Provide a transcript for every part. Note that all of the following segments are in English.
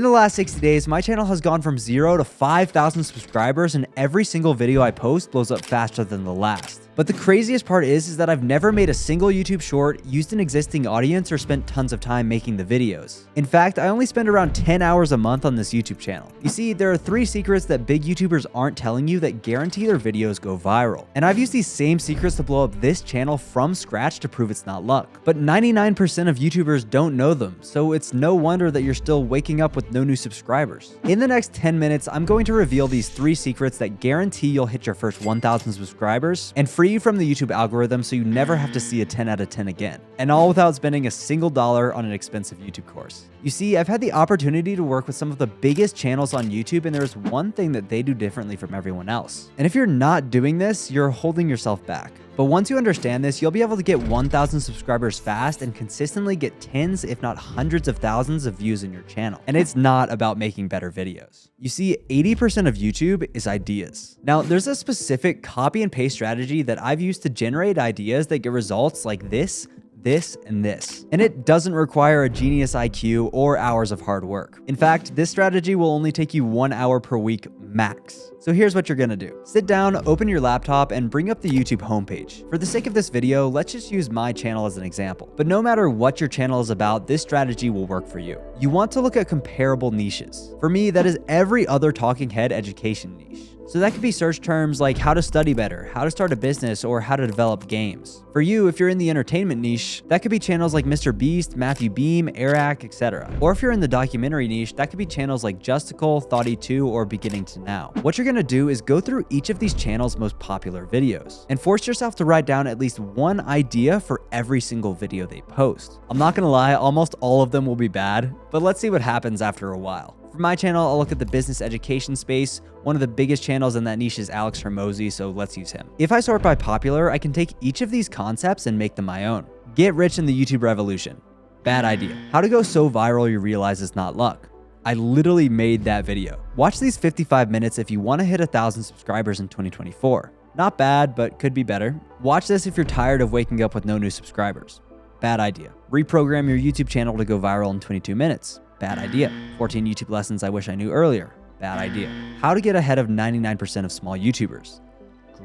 the last 60 days, my channel has gone from 0 to 5,000 subscribers, and every single video I post blows up faster than the last. But the craziest part is that I've never made a single YouTube short, used an existing audience, or spent tons of time making the videos. In fact, I only spend around 10 hours a month on this YouTube channel. You see, there are 3 secrets that big YouTubers aren't telling you that guarantee their videos go viral. And I've used these same secrets to blow up this channel from scratch to prove it's not luck. But 99% of YouTubers don't know them, so it's no wonder that you're still waking up with no new subscribers. In the next 10 minutes, I'm going to reveal these 3 secrets that guarantee you'll hit your first 1,000 subscribers and free you from the YouTube algorithm so you never have to see a 10 out of 10 again. And all without spending a single dollar on an expensive YouTube course. You see, I've had the opportunity to work with some of the biggest channels on YouTube, and there's one thing that they do differently from everyone else. And if you're not doing this, you're holding yourself back. But once you understand this, you'll be able to get 1,000 subscribers fast and consistently get tens, if not hundreds of thousands of views in your channel. And it's not about making better videos. You see, 80% of YouTube is ideas. Now, there's a specific copy and paste strategy that I've used to generate ideas that get results like this, and this. And it doesn't require a genius IQ or hours of hard work. In fact, this strategy will only take you 1 hour per week max. So here's what you're gonna do. Sit down, open your laptop, and bring up the YouTube homepage. For the sake of this video, let's just use my channel as an example. But no matter what your channel is about, this strategy will work for you. You want to look at comparable niches. For me, that is every other talking head education niche. So that could be search terms like how to study better, how to start a business, or how to develop games. For you, if you're in the entertainment niche, that could be channels like Mr. Beast, Matthew Beam, Eric, etc. Or if you're in the documentary niche, that could be channels like Justical, Thoughty2, or Beginning to Now. What you're gonna do is go through each of these channels' most popular videos and force yourself to write down at least one idea for every single video they post. I'm not gonna lie, almost all of them will be bad, but let's see what happens after a while. For my channel, I'll look at the business education space. One of the biggest channels in that niche is Alex Hermosi, so let's use him. If I sort by popular, I can take each of these concepts and make them my own. Get rich in the YouTube revolution. Bad idea. How to go so viral you realize it's not luck. I literally made that video. Watch these 55 minutes if you want to hit 1,000 subscribers in 2024. Not bad, but could be better. Watch this if you're tired of waking up with no new subscribers. Bad idea. Reprogram your YouTube channel to go viral in 22 minutes. Bad idea. 14 YouTube lessons I wish I knew earlier. Bad idea. How to get ahead of 99% of small YouTubers.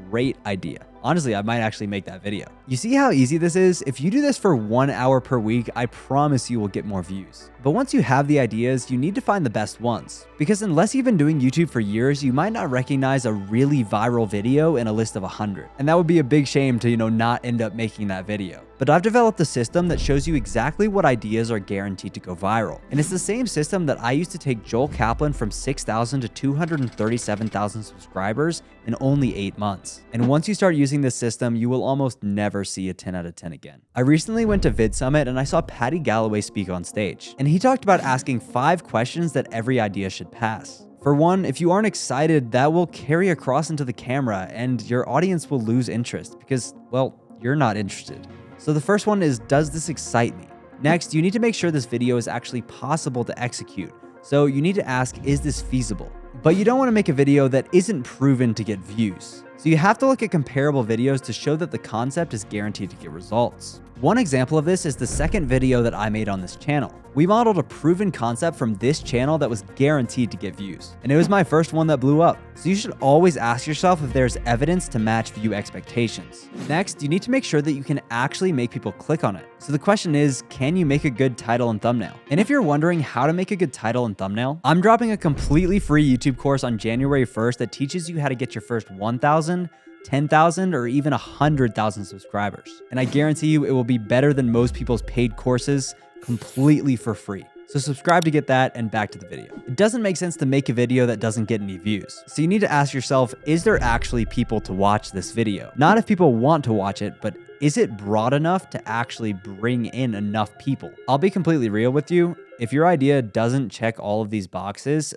Great idea. Honestly, I might actually make that video. You see how easy this is? If you do this for 1 hour per week, I promise you will get more views. But once you have the ideas, you need to find the best ones. Because unless you've been doing YouTube for years, you might not recognize a really viral video in a list of 100. And that would be a big shame to, not end up making that video. But I've developed a system that shows you exactly what ideas are guaranteed to go viral. And it's the same system that I used to take Joel Kaplan from 6,000 to 237,000 subscribers in only 8 months. And once you start using this system, you will almost never see a 10 out of 10 again. I recently went to Vid Summit and I saw Patty Galloway speak on stage. And he talked about asking 5 questions that every idea should pass. For one, if you aren't excited, that will carry across into the camera and your audience will lose interest because, well, you're not interested. So the first one is, does this excite me? Next, you need to make sure this video is actually possible to execute. So you need to ask, is this feasible? But you don't want to make a video that isn't proven to get views. So you have to look at comparable videos to show that the concept is guaranteed to get results. One example of this is the second video that I made on this channel. We modeled a proven concept from this channel that was guaranteed to get views. And it was my first one that blew up. So you should always ask yourself if there's evidence to match view expectations. Next, you need to make sure that you can actually make people click on it. So the question is, can you make a good title and thumbnail? And if you're wondering how to make a good title and thumbnail, I'm dropping a completely free YouTube course on January 1st that teaches you how to get your first 1,000, 10,000, or even 100,000 subscribers. And I guarantee you it will be better than most people's paid courses completely for free. So subscribe to get that, and back to the video. It doesn't make sense to make a video that doesn't get any views. So you need to ask yourself, is there actually people to watch this video? Not if people want to watch it, but is it broad enough to actually bring in enough people? I'll be completely real with you. If your idea doesn't check all of these boxes,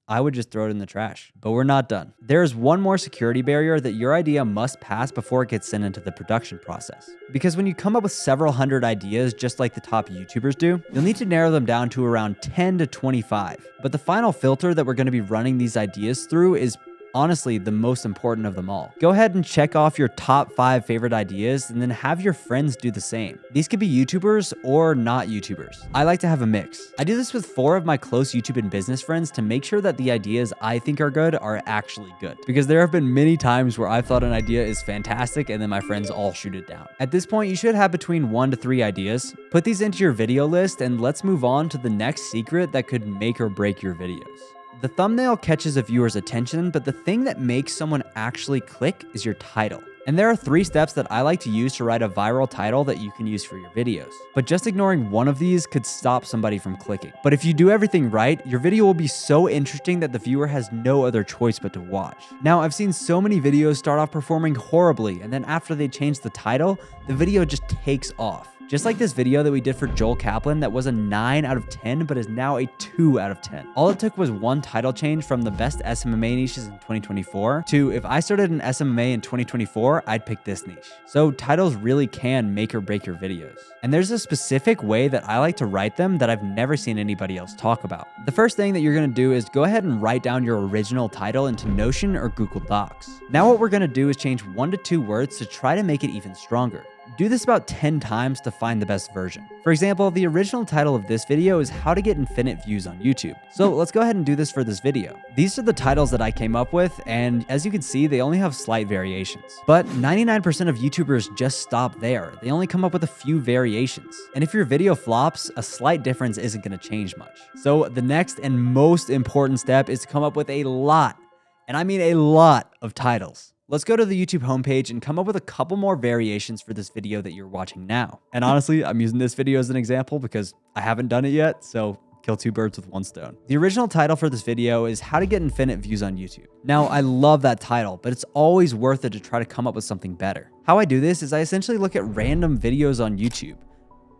I would just throw it in the trash. But we're not done. There's one more security barrier that your idea must pass before it gets sent into the production process. Because when you come up with several hundred ideas, just like the top YouTubers do, you'll need to narrow them down to around 10 to 25. But the final filter that we're going to be running these ideas through is Honestly, the most important of them all. Go ahead and check off your top 5 favorite ideas and then have your friends do the same. These could be YouTubers or not YouTubers. I like to have a mix. I do this with 4 of my close YouTube and business friends to make sure that the ideas I think are good are actually good. Because there have been many times where I've thought an idea is fantastic and then my friends all shoot it down. At this point, you should have between 1 to 3 ideas. Put these into your video list and let's move on to the next secret that could make or break your videos. The thumbnail catches a viewer's attention, but the thing that makes someone actually click is your title. And there are 3 steps that I like to use to write a viral title that you can use for your videos. But just ignoring one of these could stop somebody from clicking. But if you do everything right, your video will be so interesting that the viewer has no other choice but to watch. Now, I've seen so many videos start off performing horribly, and then after they change the title, the video just takes off. Just like this video that we did for Joel Kaplan that was a 9 out of 10 but is now a 2 out of 10. All it took was one title change from the best SMMA niches in 2024 to if I started an SMMA in 2024, I'd pick this niche. So titles really can make or break your videos. And there's a specific way that I like to write them that I've never seen anybody else talk about. The first thing that you're going to do is go ahead and write down your original title into Notion or Google Docs. Now what we're going to do is change 1 to 2 words to try to make it even stronger. Do this about 10 times to find the best version. For example, the original title of this video is how to get infinite views on YouTube. So let's go ahead and do this for this video. These are the titles that I came up with, and as you can see, they only have slight variations. But 99% of YouTubers just stop there. They only come up with a few variations. And if your video flops, a slight difference isn't going to change much. So the next and most important step is to come up with a lot, and I mean a lot of titles. Let's go to the YouTube homepage and come up with a couple more variations for this video that you're watching now. And honestly, I'm using this video as an example because I haven't done it yet, so kill 2 birds with 1 stone. The original title for this video is how to get infinite views on YouTube. Now, I love that title, but it's always worth it to try to come up with something better. How I do this is I essentially look at random videos on YouTube,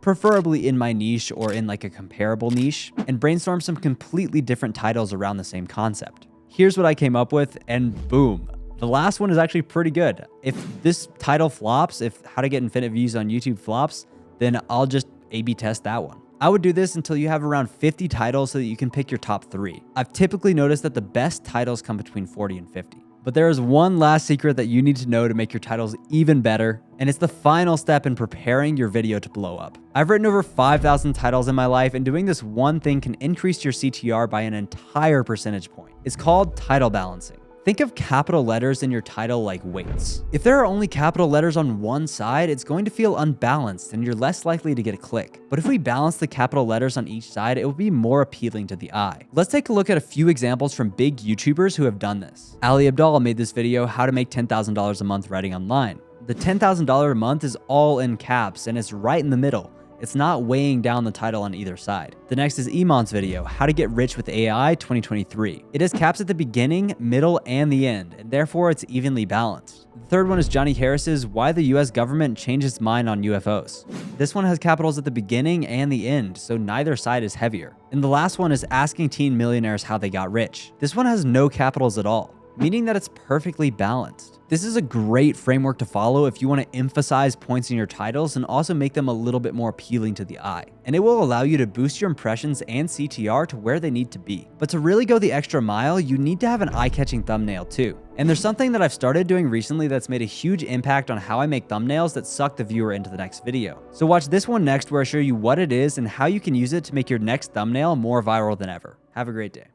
preferably in my niche or in like a comparable niche, and brainstorm some completely different titles around the same concept. Here's what I came up with, and boom. The last one is actually pretty good. If this title flops, if how to get infinite views on YouTube flops, then I'll just A/B test that one. I would do this until you have around 50 titles so that you can pick your top 3. I've typically noticed that the best titles come between 40 and 50. But there is one last secret that you need to know to make your titles even better, and it's the final step in preparing your video to blow up. I've written over 5,000 titles in my life, and doing this one thing can increase your CTR by an entire percentage point. It's called title balancing. Think of capital letters in your title like weights. If there are only capital letters on one side, it's going to feel unbalanced and you're less likely to get a click. But if we balance the capital letters on each side, it will be more appealing to the eye. Let's take a look at a few examples from big YouTubers who have done this. Ali Abdallah made this video, how to make $10,000 a month writing online. The $10,000 a month is all in caps and it's right in the middle. It's not weighing down the title on either side. The next is Iman's video, How to Get Rich with AI 2023. It has caps at the beginning, middle, and the end, and therefore it's evenly balanced. The third one is Johnny Harris's Why the US Government Changed Its Mind on UFOs. This one has capitals at the beginning and the end, so neither side is heavier. And the last one is Asking Teen Millionaires How They Got Rich. This one has no capitals at all, meaning that it's perfectly balanced. This is a great framework to follow if you want to emphasize points in your titles and also make them a little bit more appealing to the eye. And it will allow you to boost your impressions and CTR to where they need to be. But to really go the extra mile, you need to have an eye-catching thumbnail too. And there's something that I've started doing recently that's made a huge impact on how I make thumbnails that suck the viewer into the next video. So watch this one next where I show you what it is and how you can use it to make your next thumbnail more viral than ever. Have a great day.